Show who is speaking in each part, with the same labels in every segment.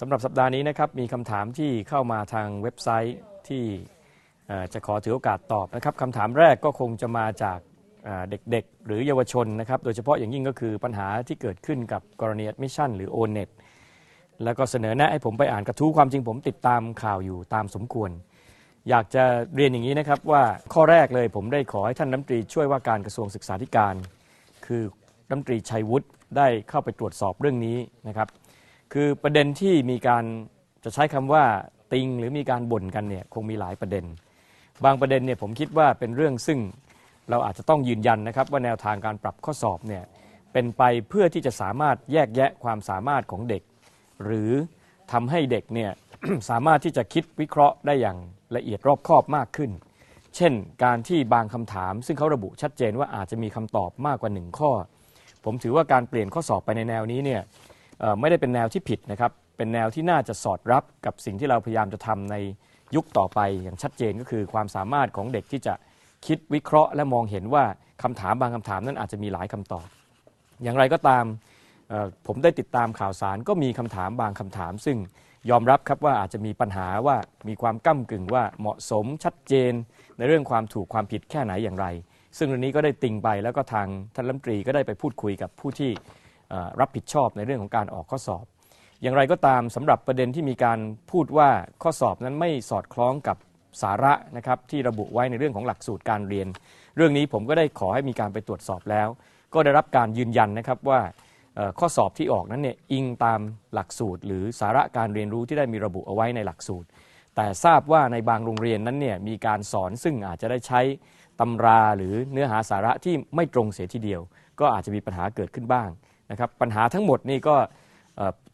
Speaker 1: สำหรับสัปดาห์นี้นะครับมีคำถามที่เข้ามาทางเว็บไซต์ที่จะขอถือโอกาสตอบนะครับคำถามแรกก็คงจะมาจากเด็กๆหรือเยาวชนนะครับโดยเฉพาะอย่างยิ่งก็คือปัญหาที่เกิดขึ้นกับกรณี Admission หรือ O-NET แล้วก็เสนอแนะให้ผมไปอ่านกระทู้ความจริงผมติดตามข่าวอยู่ตามสมควรอยากจะเรียนอย่างนี้นะครับว่าข้อแรกเลยผมได้ขอให้ท่านรัฐมนตรีช่วยว่าการกระทรวงศึกษาธิการคือรัฐมนตรีชัยวุฒิได้เข้าไปตรวจสอบเรื่องนี้นะครับคือประเด็นที่มีการจะใช้คำว่าติงหรือมีการบ่นกันเนี่ยคงมีหลายประเด็นบางประเด็นเนี่ยผมคิดว่าเป็นเรื่องซึ่งเราอาจจะต้องยืนยันนะครับว่าแนวทางการปรับข้อสอบเนี่ยเป็นไปเพื่อที่จะสามารถแยกแยะความสามารถของเด็กหรือทำให้เด็กเนี่ย สามารถที่จะคิดวิเคราะห์ได้อย่างละเอียดรอบคอบมากขึ้นเช่นการที่บางคำถามซึ่งเขาระบุชัดเจนว่าอาจจะมีคำตอบมากกว่า1ข้อผมถือว่าการเปลี่ยนข้อสอบไปในแนวนี้เนี่ยไม่ได้เป็นแนวที่ผิดนะครับเป็นแนวที่น่าจะสอดรับกับสิ่งที่เราพยายามจะทำในยุคต่อไปอย่างชัดเจนก็คือความสามารถของเด็กที่จะคิดวิเคราะห์และมองเห็นว่าคำถามบางคำถามนั้นอาจจะมีหลายคำตอบอย่างไรก็ตามผมได้ติดตามข่าวสารก็มีคำถามบางคำถามซึ่งยอมรับครับว่าอาจจะมีปัญหาว่ามีความก้ำกึ่งว่าเหมาะสมชัดเจนในเรื่องความถูกความผิดแค่ไหนอย่างไรซึ่งเรื่องนี้ก็ได้ติงไปแล้วก็ทางท่านรัฐมนตรีก็ได้ไปพูดคุยกับผู้ที่รับผิดชอบในเรื่องของการออกข้อสอบอย่างไรก็ตามสำหรับประเด็นที่มีการพูดว่าข้อสอบนั้นไม่สอดคล้องกับสาระนะครับที่ระบุไว้ในเรื่องของหลักสูตรการเรียนเรื่องนี้ผมก็ได้ขอให้มีการไปตรวจสอบแล้วก็ได้รับการยืนยันนะครับว่าข้อสอบที่ออกนั้นเนี่ยอิงตามหลักสูตรหรือสาระการเรียนรู้ที่ได้มีระบุเอาไว้ในหลักสูตรแต่ทราบว่าในบางโรงเรียนนั้นเนี่ยมีการสอนซึ่งอาจจะได้ใช้ตำราหรือเนื้อหาสาระที่ไม่ตรงเสียทีเดียวก็อาจจะมีปัญหาเกิดขึ้นบ้างนะครับปัญหาทั้งหมดนี่ก็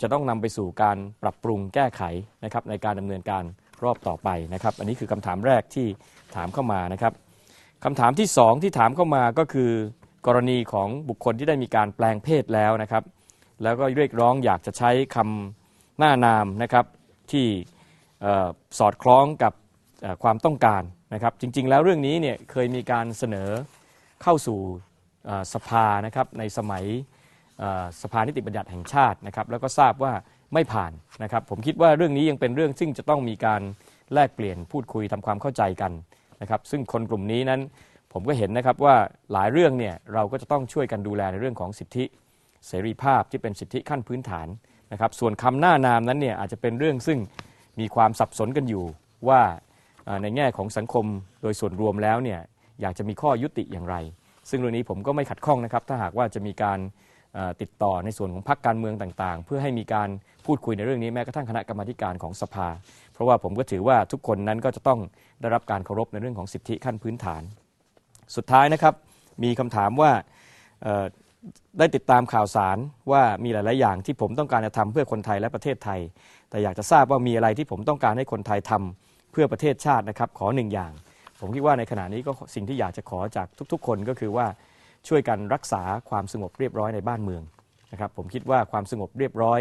Speaker 1: จะต้องนำไปสู่การปรับปรุงแก้ไขนะครับในการดำเนินการรอบต่อไปนะครับอันนี้คือคำถามแรกที่ถามเข้ามานะครับคำถามที่2ที่ถามเข้ามาก็คือกรณีของบุคคลที่ได้มีการแปลงเพศแล้วนะครับแล้วก็เรียกร้องอยากจะใช้คำหน้านามนะครับที่สอดคล้องกับความต้องการนะครับจริงๆแล้วเรื่องนี้เนี่ยเคยมีการเสนอเข้าสู่สภานะครับในสมัยสภานิติบัญญัติแห่งชาตินะครับแล้วก็ทราบว่าไม่ผ่านนะครับผมคิดว่าเรื่องนี้ยังเป็นเรื่องซึ่งจะต้องมีการแลกเปลี่ยนพูดคุยทำความเข้าใจกันนะครับซึ่งคนกลุ่มนี้นั้นผมก็เห็นนะครับว่าหลายเรื่องเนี่ยเราก็จะต้องช่วยกันดูแลในเรื่องของสิทธิเสรีภาพที่เป็นสิทธิขั้นพื้นฐานนะครับส่วนคำหน้านามนั้นเนี่ยอาจจะเป็นเรื่องซึ่งมีความสับสนกันอยู่ว่าในแง่ของสังคมโดยส่วนรวมแล้วเนี่ยอยากจะมีข้อยุติอย่างไรซึ่งเรื่องนี้ผมก็ไม่ขัดข้องนะครับถ้าหากว่าจะมีการติดต่อในส่วนของพรรคการเมืองต่างๆเพื่อให้มีการพูดคุยในเรื่องนี้แม้กระทั่งคณะกรรมาธิการของสภาเพราะว่าผมก็ถือว่าทุกคนนั้นก็จะต้องได้รับการเคารพในเรื่องของสิทธิขั้นพื้นฐานสุดท้ายนะครับมีคำถามว่าได้ติดตามข่าวสารว่ามีหลายๆอย่างที่ผมต้องการจะทำเพื่อคนไทยและประเทศไทยแต่อยากจะทราบว่ามีอะไรที่ผมต้องการให้คนไทยทำเพื่อประเทศชาตินะครับขอ1อย่างผมคิดว่าในขณะนี้ก็สิ่งที่อยากจะขอจากทุกๆคนก็คือว่าช่วยกันรักษาความสงบเรียบร้อยในบ้านเมืองนะครับผมคิดว่าความสงบเรียบร้อย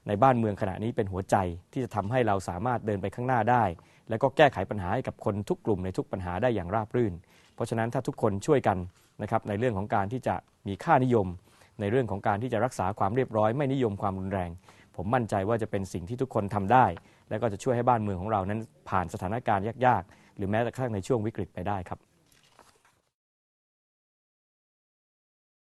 Speaker 1: ในบ้านเมืองขณะนี้เป็นหัวใจที่จะทำให้เราสามารถเดินไปข้างหน้าได้แล้วก็แก้ไขปัญหาให้กับคนทุกกลุ่มในทุกปัญหาได้อย่างราบรื่นเพราะฉะนั้นถ้าทุกคนช่วยกันนะครับในเรื่องของการที่จะมีค่านิยมในเรื่องของการที่จะรักษาความเรียบร้อยไม่นิยมความรุนแรงผมมั่นใจว่าจะเป็นสิ่งที่ทุกคนทำได้และก็จะช่วยให้บ้านเมืองของเรานั้นผ่านสถานการณ์ยากๆหรือแม้แต่กระทั่งในช่วงวิกฤตไปได้ครับ